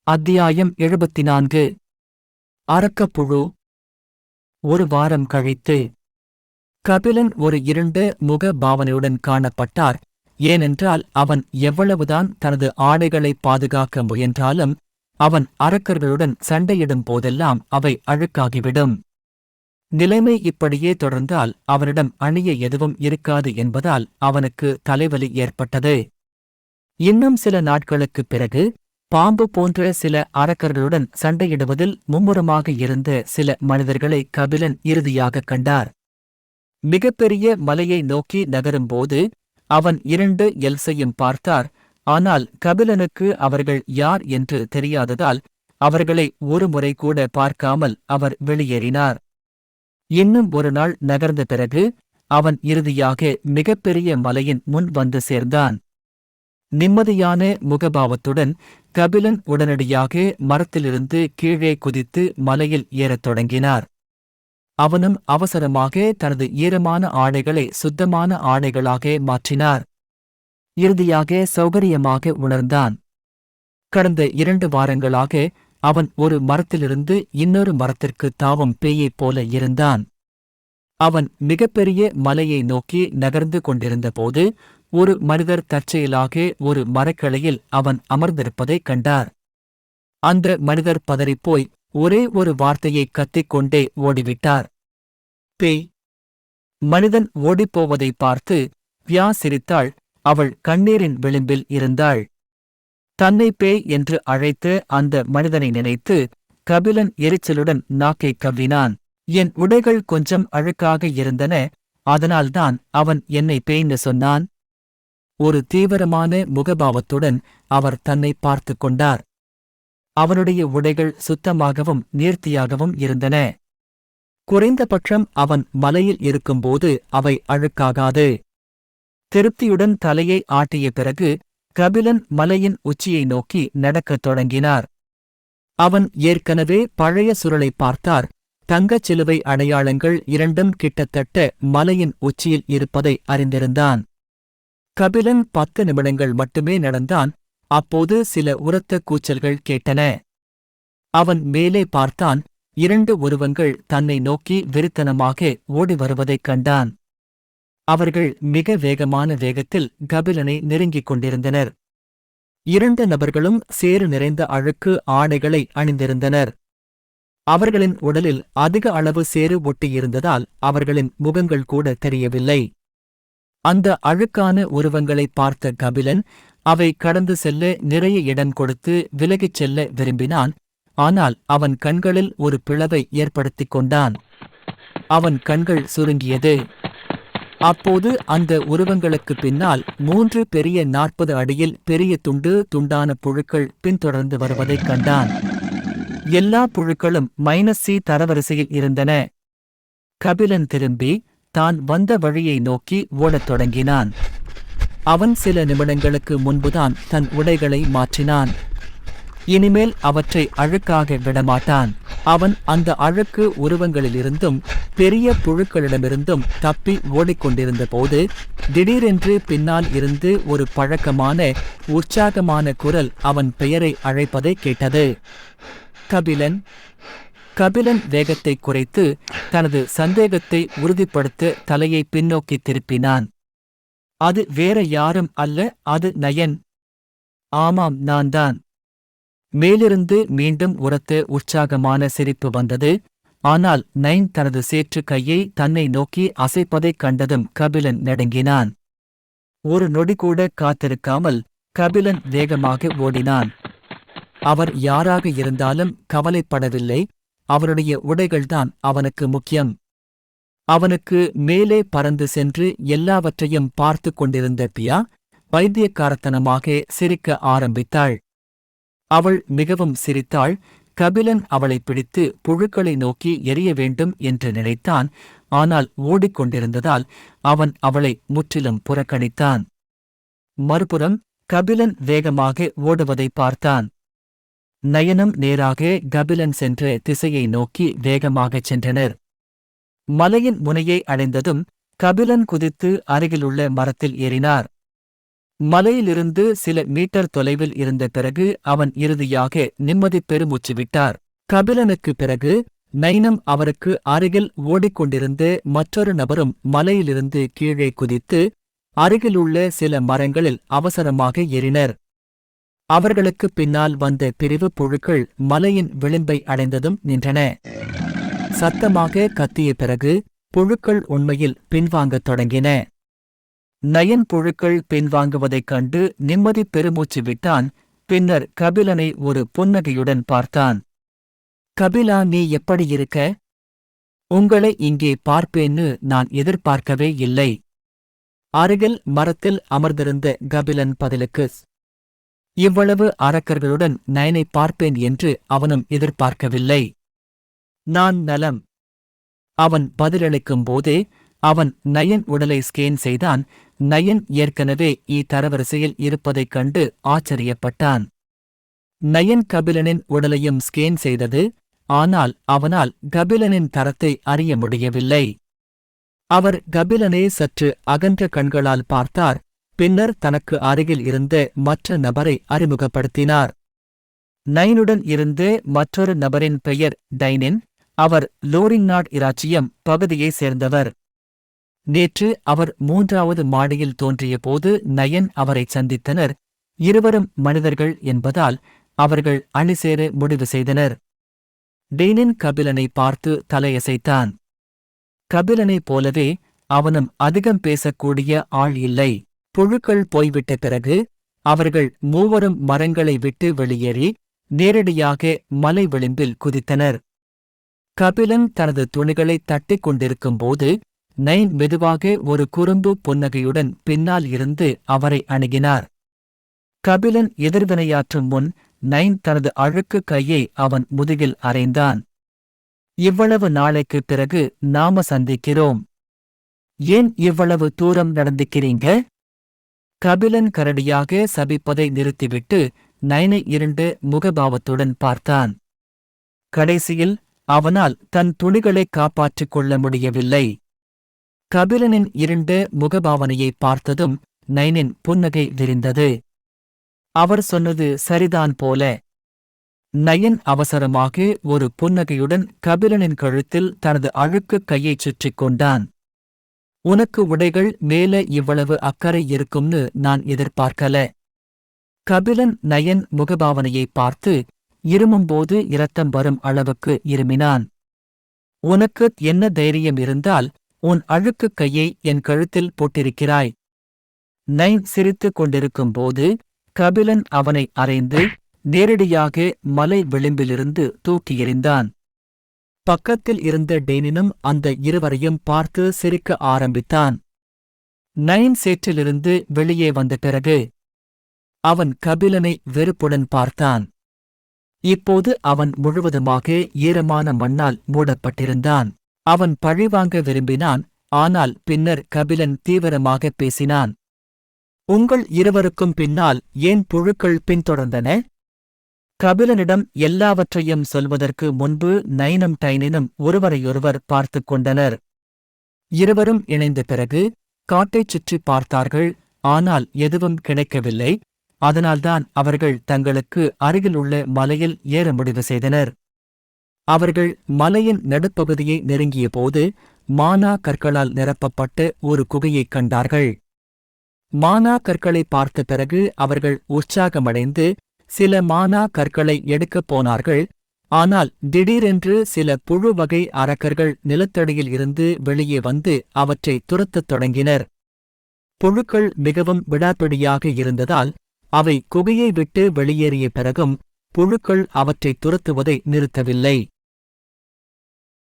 அத்தியாயம் 74. அரக்கப்புழு. ஒரு வாரம் கழித்து கபிலன் ஒரு இருண்ட முக பாவனையுடன் காணப்பட்டார். ஏனென்றால் அவன் எவ்வளவுதான் தனது ஆடைகளை பாதுகாக்க முயன்றாலும் அவன் அரக்கர்களுடன் சண்டையிடும் போதெல்லாம் அவை அழுக்காகிவிடும். நிலைமை இப்படியே தொடர்ந்தால் அவனிடம் அணிய எதுவும் இருக்காது என்பதால் அவனுக்கு தலைவலி ஏற்பட்டது. இன்னும் சில நாட்களுக்குப் பிறகு பாம்பு போன்ற சில அரக்கர்களுடன் சண்டையிடுவதில் மும்முரமாக இருந்த சில மனிதர்களை கபிலன் இறுதியாகக் கண்டார். மிகப்பெரிய மலையை நோக்கி நகரும்போது அவன் 2 எல்சையும் பார்த்தார். ஆனால் கபிலனுக்கு அவர்கள் யார் என்று தெரியாததால் அவர்களை ஒருமுறை கூட பார்க்காமல் அவர் வெளியேறினார். இன்னும் ஒரு நாள் நகர்ந்த பிறகு அவன் இறுதியாக மிகப்பெரிய மலையின் முன் வந்து சேர்ந்தான். நிம்மதியான முகபாவத்துடன் கபிலன் உடனடியாக மரத்திலிருந்து கீழே குதித்து மலையில் ஏறத் தொடங்கினார். அவனும் அவசரமாக தனது ஈரமான ஆடைகளை சுத்தமான ஆடைகளாக மாற்றினார். இறுதியாக சௌகரியமாக உணர்ந்தான். கடந்த 2 வாரங்களாக அவன் ஒரு மரத்திலிருந்து இன்னொரு மரத்திற்கு தாவும் பேயைப் போல இருந்தான். அவன் மிகப்பெரிய மலையை நோக்கி நகர்ந்து கொண்டிருந்தபோது ஒரு மனிதர் தற்செயலாக ஒரு மரக்கிளையில் அவன் அமர்ந்திருப்பதைக் கண்டார். அந்த மனிதர் பதறிப்போய் ஒரே ஒரு வார்த்தையைக் கத்திக்கொண்டே ஓடிவிட்டார். பேய்! மனிதன் ஓடிப்போவதைப் பார்த்து வியா சிரித்தாள். அவள் கண்ணீரின் விளிம்பில் இருந்தாள். தன்னை பேய் என்று அழைத்து அந்த மனிதனை நினைத்து கபிலன் எரிச்சலுடன் நாக்கைக் கவ்வினான். என் உடைகள் கொஞ்சம் அழுக்காக இருந்தன, அதனால்தான் அவன் என்னை பேய்ன்னு சொன்னான். ஒரு தீவிரமான முகபாவத்துடன் அவர் தன்னை பார்த்து கொண்டார். அவனுடைய உடைகள் சுத்தமாகவும் நேர்த்தியாகவும் இருந்தன. குறைந்தபட்சம் அவன் மலையில் இருக்கும்போது அவை அழுக்காகாது. திருப்தியுடன் தலையை ஆட்டிய பிறகு கபிலன் மலையின் உச்சியை நோக்கி நடக்கத் தொடங்கினார். அவன் ஏற்கனவே பழைய சுருளை பார்த்தார். தங்கச் சிலுவை அடையாளங்கள் 2ம் கிட்டத்தட்ட மலையின் உச்சியில் இருப்பதை அறிந்திருந்தான். கபிலன் 10 நிமிடங்கள் மட்டுமே நடந்தான். அப்போது சில உரத்த கூச்சல்கள் கேட்டன. அவன் மேலே பார்த்தான். 2 உருவங்கள் தன்னை நோக்கி வெறித்தனமாக ஓடி வருவதைக் கண்டான். அவர்கள் மிக வேகமான வேகத்தில் கபிலனை நெருங்கிக் கொண்டிருந்தனர். 2 நபர்களும் சேறு நிறைந்த அழுக்கு ஆடைகளை அணிந்திருந்தனர். அவர்களின் உடலில் அதிக அளவு சேறு ஒட்டியிருந்ததால் அவர்களின் முகங்கள் கூட தெரியவில்லை. அந்த அழுக்கான உருவங்களை பார்த்த கபிலன் அவை கடந்து செல்ல நிறைய இடம் கொடுத்து விலகிச் செல்ல விரும்பினான். ஆனால் அவன் கண்களில் ஒரு பிளவை ஏற்படுத்திக் கொண்டான். அவன் கண்கள் சுருங்கியது. அப்போது அந்த உருவங்களுக்குப் பின்னால் 3 பெரிய 40 அடியில் பெரிய துண்டான புழுக்கள் பின்தொடர்ந்து வருவதைக் கண்டான். எல்லா புழுக்களும் -C தரவரிசையில் இருந்தன. கபிலன் திரும்பி தான் வந்த வழியை நோக்கி ஓடத் தொடங்கினான். அவன் சில நிமிடங்களுக்கு முன்புதான் தன் உடைகளை மாற்றினான். இனிமேல் அவற்றை அழுக்காக விடமாட்டான். அவன் அந்த அழுக்கு உருவங்களிலிருந்தும் பெரிய புழுக்களிடமிருந்தும் தப்பி ஓடிக்கொண்டிருந்த போது திடீரென்று பின்னால் இருந்து ஒரு பழக்கமான உற்சாகமான குரல் அவன் பெயரை அழைப்பதை கேட்டது. கபிலன்! கபிலன் வேகத்தை குறைத்து தனது சந்தேகத்தை உறுதிப்படுத்த தலையை பின்னோக்கி திருப்பினான். அது வேற யாரும் அல்ல, அது நயன். ஆமாம், நான்தான். மேலிருந்து மீண்டும் உரத்த உற்சாகமான சிரிப்பு வந்தது. ஆனால் நயன் தனது சேற்று கையை தன்னை நோக்கி அசைப்பதைக் கண்டதும் கபிலன் நடுங்கினான். ஒரு நொடிகூட காத்திருக்காமல் கபிலன் வேகமாக ஓடினான். அவர் யாராக இருந்தாலும் கவலைப்படவில்லை. அவருடைய உடைகள்தான் அவனுக்கு முக்கியம். அவனுக்கு மேலே பறந்து சென்று எல்லாவற்றையும் பார்த்து கொண்டிருந்த பியா வைத்தியக்காரத்தனமாக சிரிக்க ஆரம்பித்தாள். அவள் மிகவும் சிரித்தாள். கபிலன் அவளை பிடித்து புழுக்களை நோக்கி எறிய வேண்டும் என்று நினைத்தான். ஆனால் ஓடிக்கொண்டிருந்ததால் அவன் அவளை முற்றிலும் புறக்கணித்தான். மறுபுறம் கபிலன் வேகமாக ஓடுவதை பார்த்தான். நயனும் நேராக கபிலன் சென்ற திசையை நோக்கி வேகமாகச் சென்றனர். மலையின் முனையை அடைந்ததும் கபிலன் குதித்து அருகிலுள்ள மரத்தில் ஏறினார். மலையிலிருந்து சில மீட்டர் தொலைவில் இருந்த பிறகு அவன் இறுதியாக நிம்மதி பெருமூச்சு விட்டார். கபிலனுக்கு பிறகு நைனம் அவருக்கு அருகில் ஓடிக்கொண்டிருந்த மற்றொரு நபரும் மலையிலிருந்து கீழே குதித்து அருகிலுள்ள சில மரங்களில் அவசரமாக ஏறினர். அவர்களுக்குப் பின்னால் வந்த பிரிவு புழுக்கள் மலையின் விளிம்பை அடைந்ததும் நின்றன. சத்தமாக கத்திய பிறகு புழுக்கள் உண்மையில் பின்வாங்கத் தொடங்கின. நயன் புழுக்கள் பின்வாங்குவதைக் கண்டு நிம்மதி பெருமூச்சு விட்டான். பின்னர் கபிலனை ஒரு புன்னகையுடன் பார்த்தான். கபிலா, நீ எப்படி இருக்க? உங்களை இங்கே பார்ப்பேன்னு நான் எதிர்பார்க்கவே இல்லை. அருகில் மரத்தில் அமர்ந்திருந்த கபிலன் பதிலுக்கு, இவ்வளவு அரக்கர்களுடன் நயனை பார்ப்பேன் என்று அவனும் எதிர்பார்க்கவில்லை. நான் நலம். அவன் பதிலளிக்கும் போதே அவன் நயன் உடலை ஸ்கேன் செய்தான். நயன் ஏற்கனவே தரவரிசையில் இருப்பதைக் கண்டு ஆச்சரியப்பட்டான். நயன் கபிலனின் உடலையும் ஸ்கேன் செய்தது. ஆனால் அவனால் கபிலனின் தரத்தை அறிய முடியவில்லை. அவர் கபிலனை சற்று அகன்ற கண்களால் பார்த்தார். பின்னர் தனக்கு அருகில் இருந்த மற்ற நபரை அறிமுகப்படுத்தினார். நயனுடன் இருந்த மற்றொரு நபரின் பெயர் டைனின். அவர் லோரிங்நாட் இராச்சியம் பகுதியைச் சேர்ந்தவர். நேற்று அவர் 3வது மாடியில் தோன்றியபோது நயன் அவரை சந்தித்தனர். இருவரும் மனிதர்கள் என்பதால் அவர்கள் அணிசேர முடிவு செய்தனர். டெய்னின் கபிலனை பார்த்து தலையசைத்தான். கபிலனைப் போலவே அவனும் அதிகம் பேசக்கூடிய ஆள் இல்லை. புழுக்கள் போய்விட்ட பிறகு அவர்கள் மூவரும் மரங்களை விட்டு வெளியேறி நேரடியாக மலை விளிம்பில் குதித்தனர். கபிலன் தனது துணிகளை தட்டிக் கொண்டிருக்கும்போது நைன் மெதுவாக ஒரு குறும்பு புன்னகையுடன் பின்னால் இருந்து அவரை அணுகினார். கபிலன் எதிர்வினையாற்றும் முன் நைன் தனது அழுக்கு கையை அவன் முதுகில் அறைந்தான். இவ்வளவு நாளைக்குப் பிறகு நாம சந்திக்கிறோம். ஏன் இவ்வளவு தூரம் நடந்துக்கிறீங்க? கபிலன் கரடியாக சபிப்பதை நிறுத்திவிட்டு நைனை இருண்ட முகபாவத்துடன் பார்த்தான். கடைசியில் அவனால் தன் துணிகளை காப்பாற்றிக் கொள்ள முடியவில்லை. கபிலனின் இருண்ட முகபாவனையை பார்த்ததும் நைனின் புன்னகை விரிந்தது. அவர் சொன்னது சரிதான் போல. நயன் அவசரமாக ஒரு புன்னகையுடன் கபிலனின் கழுத்தில் தனது அழுக்கு கையைச் சுற்றிக் கொண்டான். உனக்கு உடைகள் மேல இவ்வளவு அக்கறை இருக்கும்னு நான் எதிர்பார்க்கல. கபிலன் நயன் முகபாவனையை பார்த்து இருமும்போது இரத்தம் வரும் அளவுக்கு இருமினான். உனக்கு என்ன தைரியம் இருந்தால் உன் அழுக்கு கையை என் கழுத்தில் போட்டிருக்கிறாய்? நைன் சிரித்துக் கொண்டிருக்கும்போது கபிலன் அவனை அறைந்து நேரடியாக மலை விளிம்பிலிருந்து தூக்கி எறிந்தான். பக்கத்தில் இருந்த டெய்னினும் அந்த இருவரையும் பார்த்து சிரிக்க ஆரம்பித்தான். நைன் சேற்றிலிருந்து வெளியே வந்த பிறகு அவன் கபிலனை வெறுப்புடன் பார்த்தான். இப்போது அவன் முழுவதுமாக ஈரமான மண்ணால் மூடப்பட்டிருந்தான். அவன் பழிவாங்க விரும்பினான். ஆனால் பின்னர் கபிலன் தீவிரமாக பேசினான். உங்கள் இருவருக்கும் பின்னால் ஏன் புழுக்கள் பின்தொடர்ந்தன? கபிலனிடம் எல்லாவற்றையும் சொல்வதற்கு முன்பு நைனும் டைனினும் ஒருவரையொருவர் பார்த்துக் கொண்டனர். இருவரும் இணைந்த பிறகு காட்டைச் சுற்றி பார்த்தார்கள். ஆனால் எதுவும் கிடைக்கவில்லை. அதனால்தான் அவர்கள் தங்களுக்கு அருகிலுள்ள மலையில் ஏற முடிவு செய்தனர். அவர்கள் மலையின் நடுப்பகுதியை நெருங்கியபோது மானா கற்களால் நிரப்பப்பட்ட ஒரு குகையைக் கண்டார்கள். மானா கற்களை பார்த்த பிறகு அவர்கள் உற்சாகமடைந்து சில மானா கற்களை எடுக்கப் போனார்கள். ஆனால் திடீரென்று சில புழு வகை அரக்கர்கள் நிலத்தடியில் இருந்து வெளியே வந்து அவற்றை துரத்தத் தொடங்கினர். புழுக்கள் மிகவும் விடாப்பிடியாக இருந்ததால் அவை குகையை விட்டு வெளியேறிய பிறகும் புழுக்கள் அவற்றை துரத்துவதை நிறுத்தவில்லை.